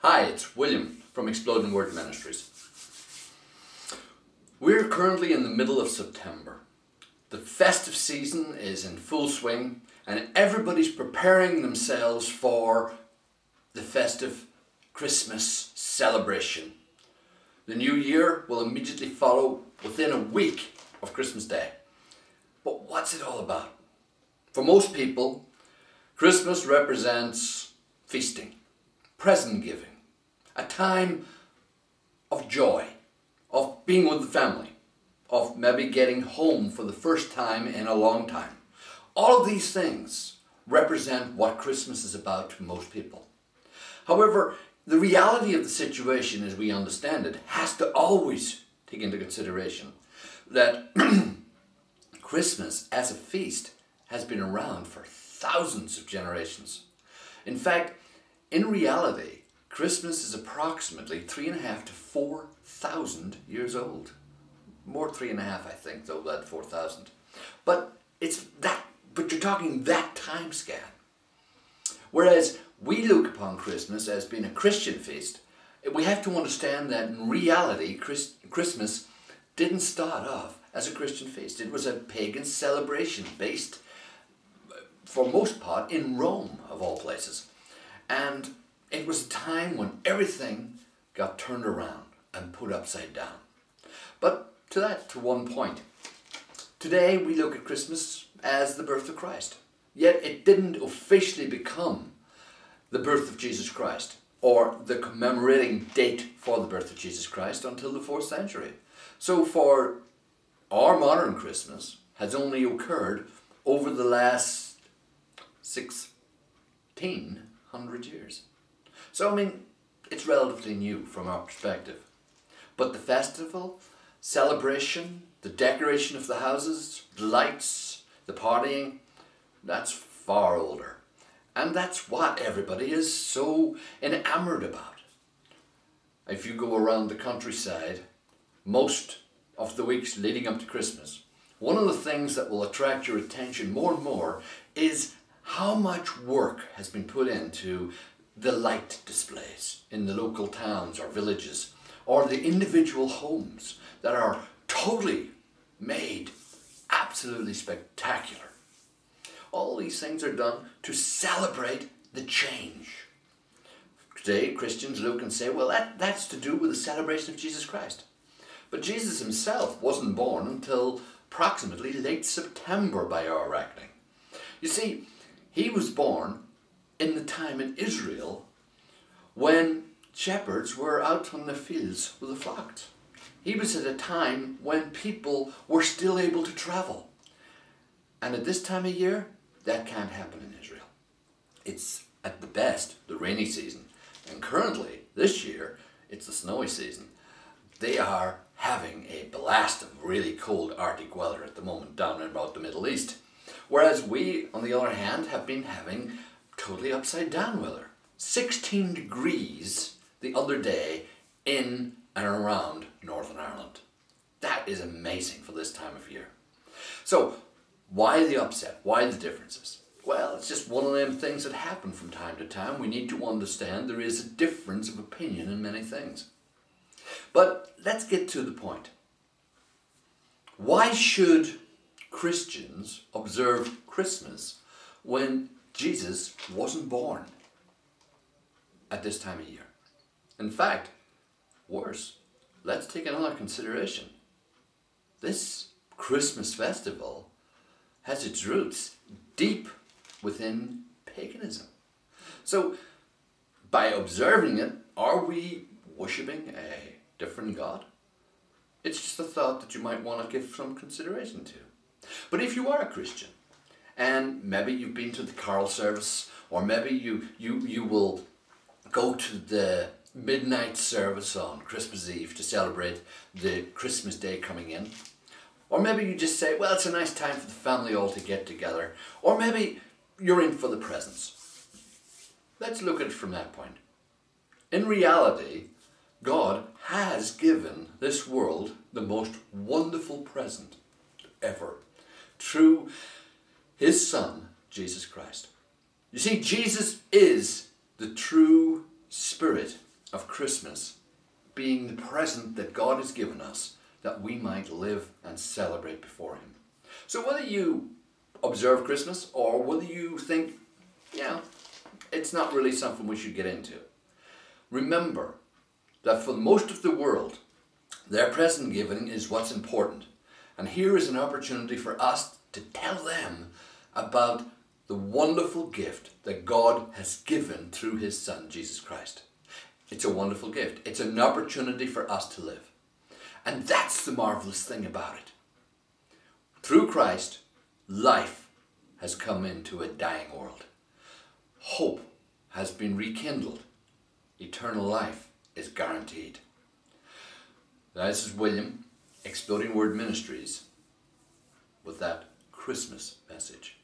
Hi, it's William from Exploding Word Ministries. We're currently in the middle of September. The festive season is in full swing and everybody's preparing themselves for the festive Christmas celebration. The new year will immediately follow within a week of Christmas Day. But what's it all about? For most people, Christmas represents feasting, present giving, a time of joy, of being with the family, of maybe getting home for the first time in a long time. All of these things represent what Christmas is about to most people. However, the reality of the situation as we understand it has to always take into consideration that Christmas as a feast has been around for thousands of generations. In fact, in reality, Christmas is approximately 3,500 to 4,000 years old. More 3,500, I think, though, than 4,000. But you're talking that time span. Whereas we look upon Christmas as being a Christian feast, we have to understand that in reality, Christmas didn't start off as a Christian feast. It was a pagan celebration based, for most part, in Rome, of all places. And it was a time when everything got turned around and put upside down. But to one point. Today we look at Christmas as the birth of Christ. Yet it didn't officially become the birth of Jesus Christ or the commemorating date for the birth of Jesus Christ until the 4th century. So for our modern Christmas has only occurred over the last 1,600 years. So, I mean, it's relatively new from our perspective. But the festival, celebration, the decoration of the houses, the lights, the partying, that's far older. And that's what everybody is so enamored about. If you go around the countryside, most of the weeks leading up to Christmas, one of the things that will attract your attention more and more is how much work has been put into the light displays in the local towns or villages, or the individual homes that are totally made absolutely spectacular. All these things are done to celebrate the change. Today Christians look and say, well, that's to do with the celebration of Jesus Christ. But Jesus himself wasn't born until approximately late September by our reckoning. You see, he was born in the time in Israel when shepherds were out on the fields with the flocks. He was at a time when people were still able to travel. And at this time of year, that can't happen in Israel. It's at the best the rainy season. And currently, this year, it's the snowy season. They are having a blast of really cold Arctic weather at the moment down in about the Middle East. Whereas we, on the other hand, have been having totally upside down weather. 16 degrees the other day in and around Northern Ireland. That is amazing for this time of year. So, why the upset? Why the differences? Well, it's just one of them things that happen from time to time. We need to understand there is a difference of opinion in many things. But let's get to the point. Why should Christians observe Christmas when Jesus wasn't born at this time of year? In fact, worse, let's take another consideration. This Christmas festival has its roots deep within paganism. So, by observing it, are we worshipping a different God? It's just a thought that you might want to give some consideration to. But if you are a Christian, and maybe you've been to the carol service, or maybe you will go to the midnight service on Christmas Eve to celebrate the Christmas Day coming in, or maybe you just say, well, it's a nice time for the family all to get together, or maybe you're in for the presents. Let's look at it from that point. In reality, God has given this world the most wonderful present ever through his Son, Jesus Christ. You see, Jesus is the true Spirit of Christmas being the present that God has given us that we might live and celebrate before Him. So whether you observe Christmas or whether you think, yeah, it's not really something we should get into, remember that for most of the world, their present giving is what's important. And here is an opportunity for us to tell them about the wonderful gift that God has given through His Son, Jesus Christ. It's a wonderful gift. It's an opportunity for us to live. And that's the marvelous thing about it. Through Christ, life has come into a dying world. Hope has been rekindled. Eternal life is guaranteed. This is William, Exploding Word Ministries, with that Christmas message.